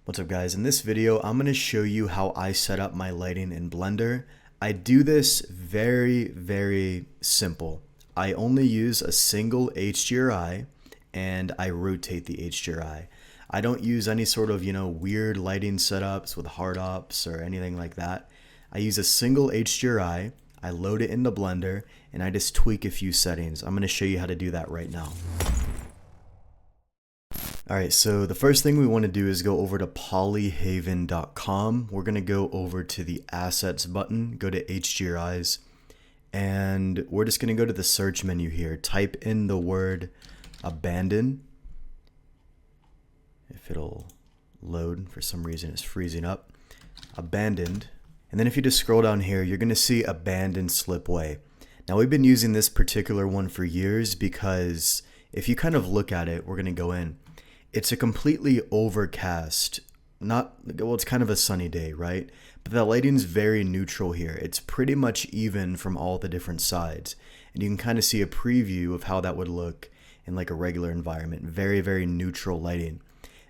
What's up guys, in this video I'm going to show you how I set up my lighting in Blender. I do this very simple. I only use a single HDRI and I rotate the HDRI. I don't use any sort of weird lighting setups with hard ops or anything like that. I use a single HDRI, I load it into Blender, and I just tweak a few settings. I'm going to show you how to do that right now. Alright, so the first thing we want to do is go over to polyhaven.com. We're going to go over to the Assets button, go to HDRIs, and we're just going to go to the search menu here. Type in the word abandon. If it'll load, for some reason it's freezing up. Abandoned. And then if you just scroll down here, you're going to see abandoned slipway. Now we've been using this particular one for years because if you kind of look at it, we're going to go in. It's a completely overcast, it's kind of a sunny day, right? But the lighting's very neutral here. It's pretty much even from all the different sides. And you can kind of see a preview of how that would look in like a regular environment. Very neutral lighting.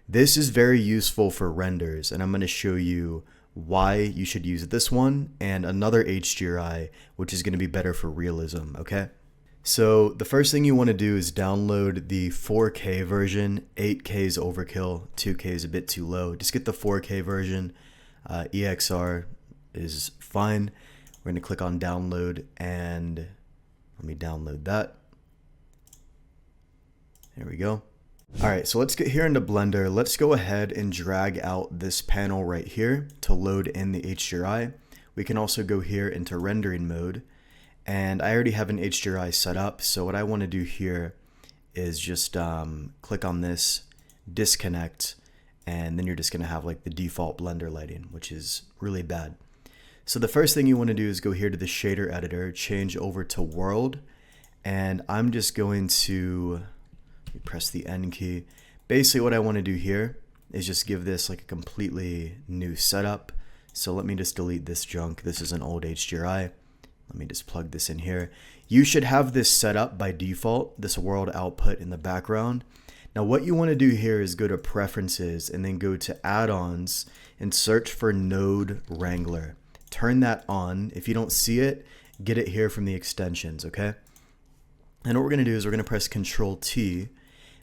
This is very useful for renders, and I'm going to show you why you should use this one and another HDRI, which is going to be better for realism, okay? So the first thing you want to do is download the 4K version. 8K is overkill, 2K is a bit too low. Just get the 4K version. EXR is fine. We're going to click on download and let me download that. There we go. Alright, so let's get here into Blender. Let's go ahead and drag out this panel right here to load in the HDRI. We can also go here into rendering mode. And I already have an HDRI set up, so what I want to do here is just click on this, disconnect, and then you're just going to have like the default Blender lighting, which is really bad. So the first thing you want to do is go here to the shader editor, change over to world, and I'm just going to press the N key. Basically what I want to do here is just give this like a completely new setup. So let me just delete this junk. This is an old HDRI. Let me just plug this in here. You should have this set up by default, this world output in the background. Now what you want to do here is go to preferences and then go to add-ons and search for node wrangler. Turn that on. If you don't see it, get it here from the extensions, okay? And what we're going to do is we're going to press Control T.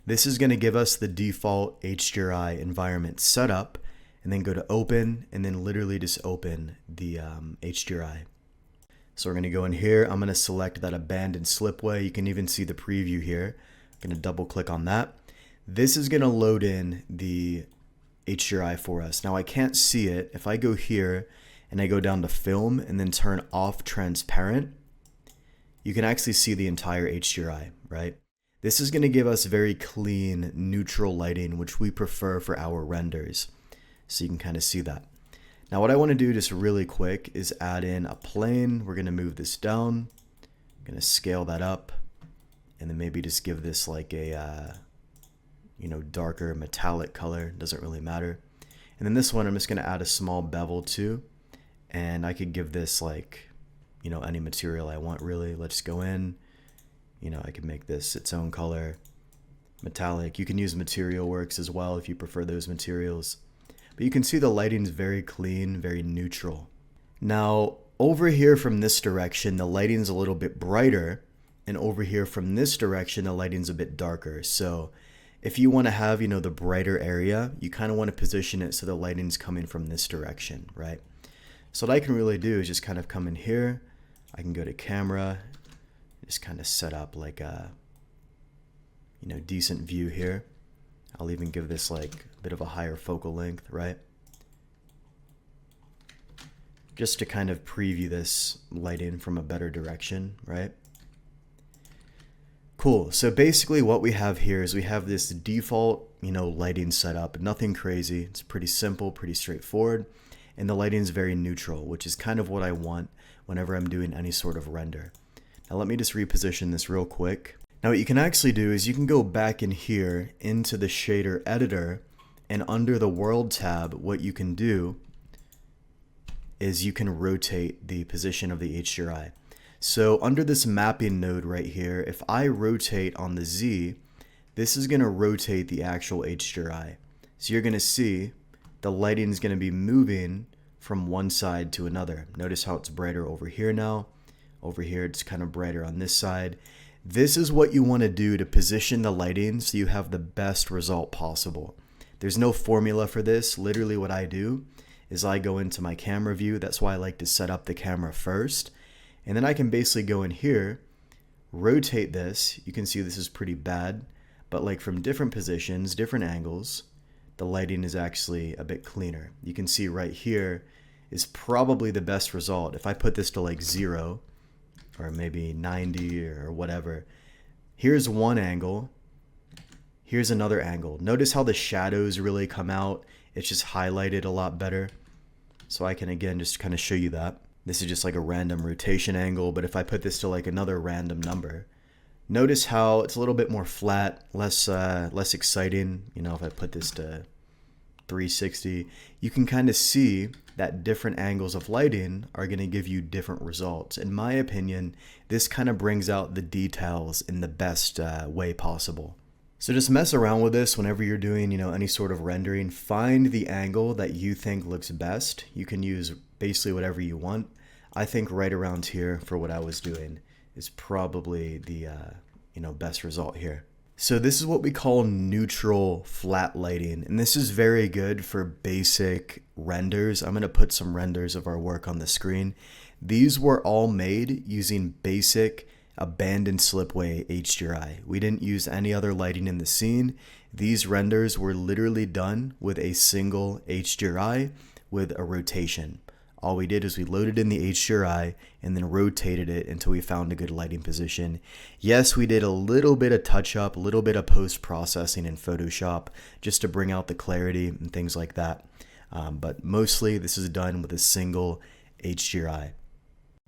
This is going to give us the default HDRI environment setup, and then go to open and then literally just open the HDRI. So we're going to go in here. I'm going to select that abandoned slipway. You can even see the preview here. I'm going to double click on that. This is going to load in the HDRI for us. Now I can't see it. If I go here and I go down to film and then turn off transparent, you can actually see the entire HDRI, right? This is going to give us very clean, neutral lighting, which we prefer for our renders. So you can kind of see that. Now what I want to do just really quick is add in a plane. We're going to move this down. I'm going to scale that up and then maybe just give this like a darker metallic color. Doesn't really matter. And then this one I'm just going to add a small bevel to, and I could give this like any material I want really. Let's go in. I could make this its own color, metallic. You can use Material Works as well if you prefer those materials. But you can see the lighting's very clean, very neutral. Now, over here from this direction, the lighting's a little bit brighter, and over here from this direction, the lighting's a bit darker. So if you want to have, the brighter area, you kind of want to position it so the lighting's coming from this direction, right? So what I can really do is just kind of come in here. I can go to camera, just kind of set up like a, decent view here. I'll even give this like a bit of a higher focal length, right? Just to kind of preview this lighting from a better direction, right? Cool. So basically what we have here is we have this default, lighting setup, nothing crazy. It's pretty simple, pretty straightforward. And the lighting is very neutral, which is kind of what I want whenever I'm doing any sort of render. Now let me just reposition this real quick. Now what you can actually do is you can go back in here into the shader editor, and under the world tab, what you can do is you can rotate the position of the HDRI. So under this mapping node right here, if I rotate on the Z, this is going to rotate the actual HDRI. So you're going to see the lighting is going to be moving from one side to another. Notice how it's brighter over here now. Over here, it's kind of brighter on this side. This is what you want to do to position the lighting so you have the best result possible. There's no formula for this. Literally what I do is I go into my camera view. That's why I like to set up the camera first. And then I can basically go in here, rotate this. You can see this is pretty bad, but like from different positions, different angles, the lighting is actually a bit cleaner. You can see right here is probably the best result. If I put this to like 0 or maybe 90 or whatever, here's one angle. Here's another angle. Notice how the shadows really come out. It's just highlighted a lot better. So I can again just kind of show you that. This is just like a random rotation angle, but if I put this to like another random number, notice how it's a little bit more flat, less exciting. You know, if I put this to 360, you can kind of see that different angles of lighting are going to give you different results. In my opinion, this kind of brings out the details in the best way possible. So just mess around with this whenever you're doing, any sort of rendering. Find the angle that you think looks best. You can use basically whatever you want. I think right around here for what I was doing is probably the best result here. So this is what we call neutral flat lighting, and this is very good for basic renders. I'm going to put some renders of our work on the screen. These were all made using basic abandoned slipway HDRI. We didn't use any other lighting in the scene. These renders were literally done with a single HDRI with a rotation. All we did is we loaded in the HDRI and then rotated it until we found a good lighting position. Yes, we did a little bit of touch up, a little bit of post-processing in Photoshop just to bring out the clarity and things like that. But mostly this is done with a single HDRI.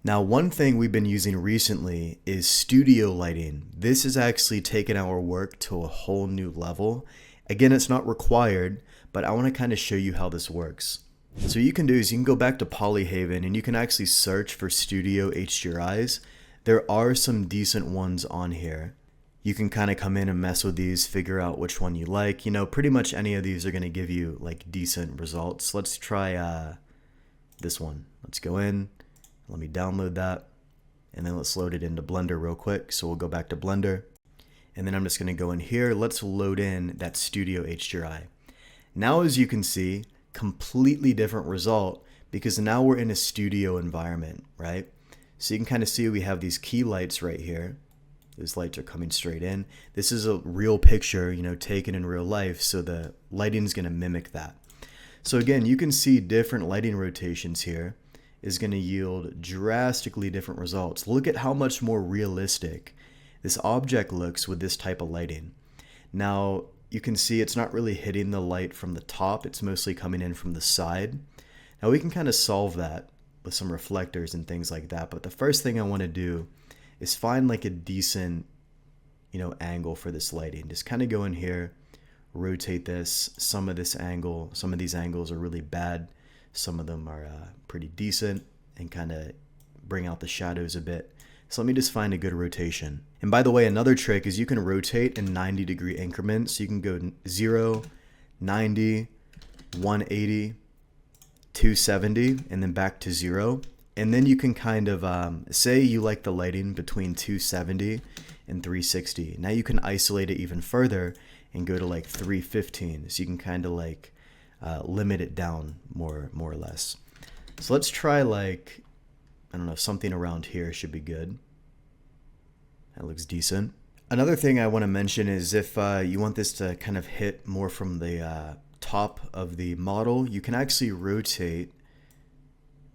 Now, one thing we've been using recently is studio lighting. This has actually taken our work to a whole new level. Again, it's not required, but I want to kind of show you how this works. So what you can do is you can go back to Polyhaven and you can actually search for studio HDRIs. There are some decent ones on here. You can kind of come in and mess with these, figure out which one you like. Pretty much any of these are going to give you like decent results. Let's try this one. Let's go in. Let me download that, and then let's load it into Blender real quick. So we'll go back to Blender, and then I'm just going to go in here. Let's load in that Studio HDRI. Now, as you can see, completely different result because now we're in a studio environment, right? So you can kind of see we have these key lights right here. These lights are coming straight in. This is a real picture, taken in real life, so the lighting is going to mimic that. So again, you can see different lighting rotations here is going to yield drastically different results. Look at how much more realistic this object looks with this type of lighting. Now, you can see it's not really hitting the light from the top. It's mostly coming in from the side. Now, we can kind of solve that with some reflectors and things like that. But the first thing I want to do is find like a decent, angle for this lighting. Just kind of go in here, rotate this. Some of these angles are really bad. Some of them are pretty decent and kind of bring out the shadows a bit. So let me just find a good rotation. And by the way, another trick is you can rotate in 90-degree increments. So you can go 0, 90, 180, 270, and then back to 0. And then you can kind of, say you like the lighting between 270 and 360. Now you can isolate it even further and go to like 315. So you can kind of like limit it down more or less. So let's try like, I don't know, something around here should be good. That looks decent. Another thing I want to mention is if you want this to kind of hit more from the top of the model, you can actually rotate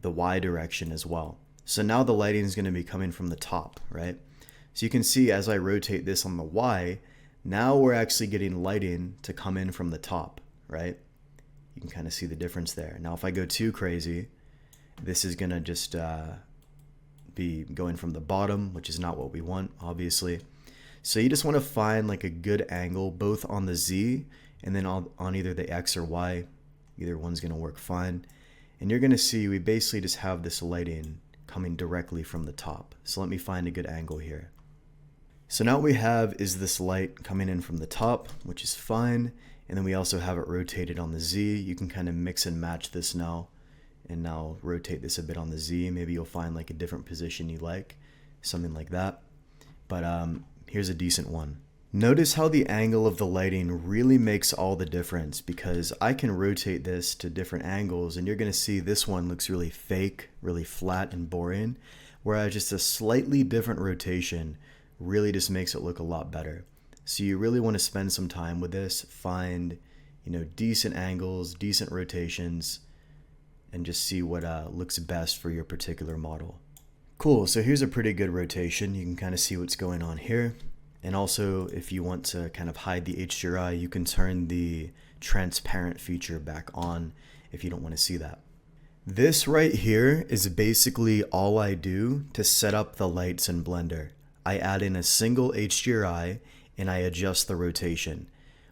the Y direction as well. So now the lighting is going to be coming from the top, right? So you can see as I rotate this on the Y, now we're actually getting lighting to come in from the top, right? You can kind of see the difference there. Now, if I go too crazy, this is going to just be going from the bottom, which is not what we want, obviously. So you just want to find like a good angle, both on the Z and then on either the X or Y. Either one's going to work fine. And you're going to see we basically just have this lighting coming directly from the top. So let me find a good angle here. So now what we have is this light coming in from the top, which is fine. And then we also have it rotated on the Z. You can kind of mix and match this now, and now rotate this a bit on the Z. Maybe you'll find like a different position you like, something like that. But here's a decent one. Notice how the angle of the lighting really makes all the difference, because I can rotate this to different angles and you're going to see this one looks really fake, really flat and boring, whereas just a slightly different rotation really just makes it look a lot better. So you really want to spend some time with this, find, decent angles, decent rotations, and just see what looks best for your particular model. Cool, so here's a pretty good rotation. You can kind of see what's going on here. And also, if you want to kind of hide the HDRI, you can turn the transparent feature back on if you don't want to see that. This right here is basically all I do to set up the lights in Blender. I add in a single HDRI and I adjust the rotation.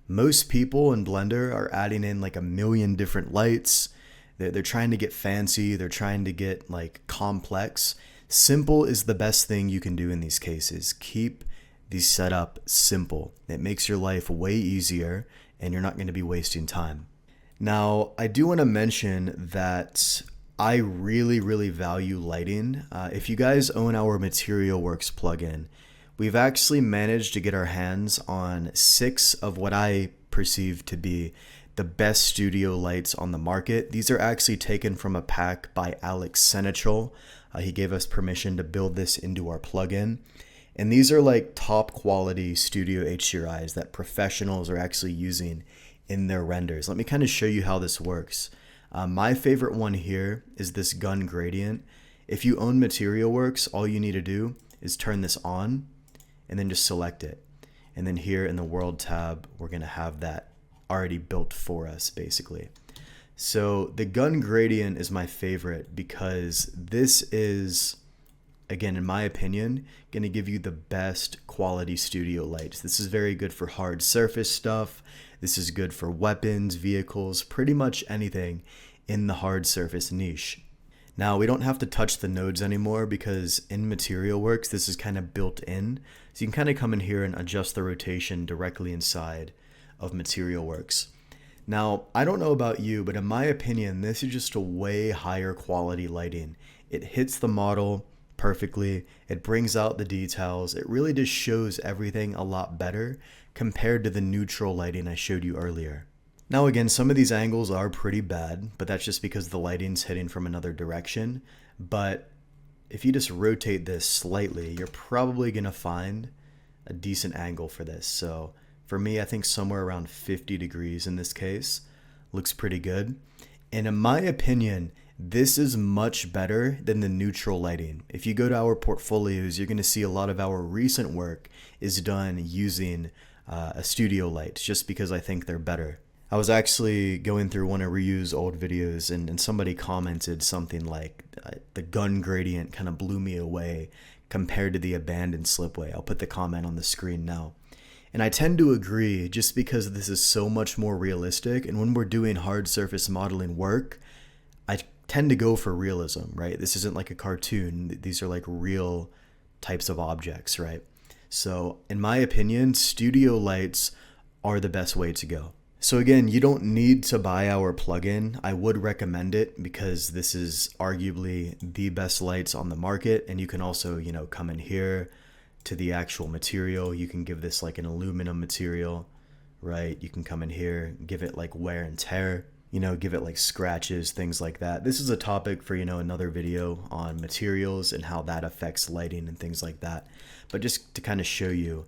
Most people in Blender are adding in like a million different lights. They're trying to get fancy. They're trying to get like complex. Simple is the best thing you can do in these cases. Keep the setup simple. It makes your life way easier and you're not going to be wasting time. Now, I do want to mention that I really value lighting. If you guys own our Material Works plugin, we've actually managed to get our hands on 6 of what I perceive to be the best studio lights on the market. These are actually taken from a pack by Alex Senetrol. He gave us permission to build this into our plugin. And these are like top quality studio HDRIs that professionals are actually using in their renders. Let me kind of show you how this works. My favorite one here is this gun gradient. If you own Material Works, all you need to do is turn this on and then just select it. And then here in the World tab, we're going to have that already built for us basically. So the gun gradient is my favorite because this is, again, in my opinion, going to give you the best quality studio lights. This is very good for hard surface stuff. This is good for weapons, vehicles, pretty much anything in the hard surface niche. Now, we don't have to touch the nodes anymore because in Material Works, this is kind of built in. So you can kind of come in here and adjust the rotation directly inside of Material Works. Now, I don't know about you, but in my opinion, this is just a way higher quality lighting. It hits the model perfectly. It brings out the details. It really just shows everything a lot better compared to the neutral lighting I showed you earlier. Now again, some of these angles are pretty bad, but that's just because the lighting's hitting from another direction. But if you just rotate this slightly, you're probably going to find a decent angle for this. So for me, I think somewhere around 50 degrees in this case looks pretty good. And in my opinion, this is much better than the neutral lighting. If you go to our portfolios, you're going to see a lot of our recent work is done using a studio light, just because I think they're better. I was actually going through one of Ryu's old videos and somebody commented something like the gun gradient kind of blew me away compared to the abandoned slipway. I'll put the comment on the screen now. And I tend to agree just because this is so much more realistic. And when we're doing hard surface modeling work, I tend to go for realism, right? This isn't like a cartoon. These are like real types of objects, right? So in my opinion, studio lights are the best way to go. So again, you don't need to buy our plugin. I would recommend it because this is arguably the best lights on the market. And you can also, come in here to the actual material. You can give this like an aluminum material, right? You can come in here, give it like wear and tear, give it like scratches, things like that. This is a topic for, another video on materials and how that affects lighting and things like that. But just to kind of show you,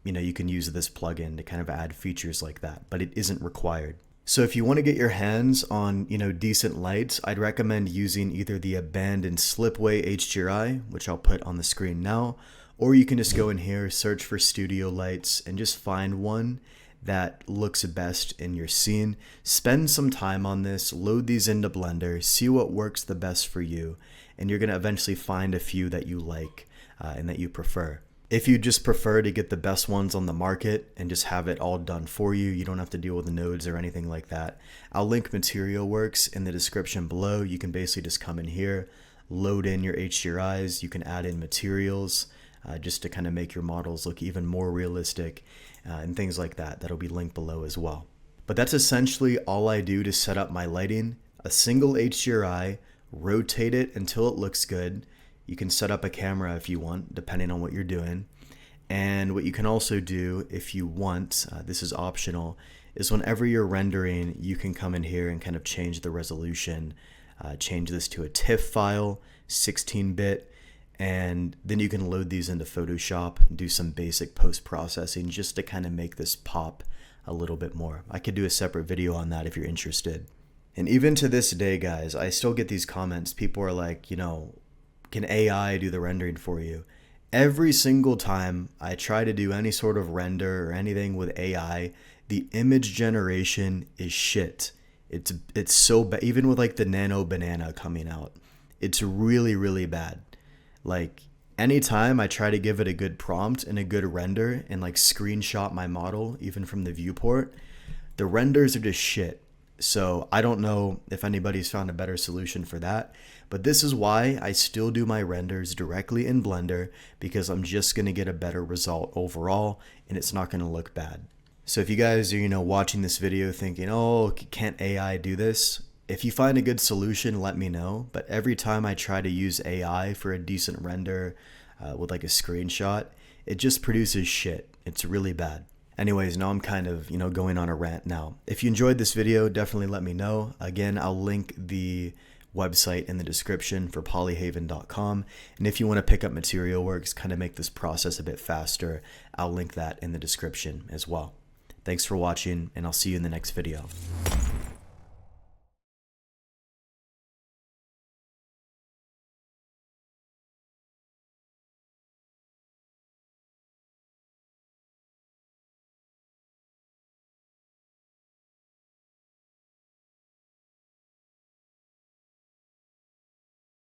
you can use this plugin to kind of add features like that, but it isn't required. So if you want to get your hands on, decent lights, I'd recommend using either the abandoned slipway HDRI, which I'll put on the screen now, or you can just go in here, search for studio lights and just find one that looks best in your scene. Spend some time on this, load these into Blender, see what works the best for you, and you're going to eventually find a few that you like and that you prefer. If you just prefer to get the best ones on the market and just have it all done for you, you don't have to deal with the nodes or anything like that, I'll link Material Works in the description below. You can basically just come in here, load in your HDRIs, you can add in materials, just to kind of make your models look even more realistic and things like that. That'll be linked below as well. But that's essentially all I do to set up my lighting. A single HDRI, rotate it until it looks good. You can set up a camera if you want, depending on what you're doing. And what you can also do if you want, this is optional, is whenever you're rendering, you can come in here and kind of change the resolution, change this to a TIFF file, 16-bit, and then you can load these into Photoshop and do some basic post-processing just to kind of make this pop a little bit more. I could do a separate video on that if you're interested. And even to this day, guys, I still get these comments. People are like, you know, can AI do the rendering for you? Every single time I try to do any sort of render or anything with AI, the image generation is shit. It's so bad. Even with like the Nano Banana coming out, it's really, really bad. Like anytime I try to give it a good prompt and a good render and like screenshot my model, even from the viewport, the renders are just shit. So I don't know if anybody's found a better solution for that, but this is why I still do my renders directly in Blender, because I'm just going to get a better result overall and it's not going to look bad. So if you guys are, you know, watching this video thinking, oh, can't AI do this? If you find a good solution, let me know. But every time I try to use AI for a decent render with like a screenshot, it just produces shit. It's really bad. Anyways, now I'm kind of, you know, going on a rant now. If you enjoyed this video, definitely let me know. Again, I'll link the website in the description for polyhaven.com. And if you want to pick up Material Works, kind of make this process a bit faster, I'll link that in the description as well. Thanks for watching, and I'll see you in the next video.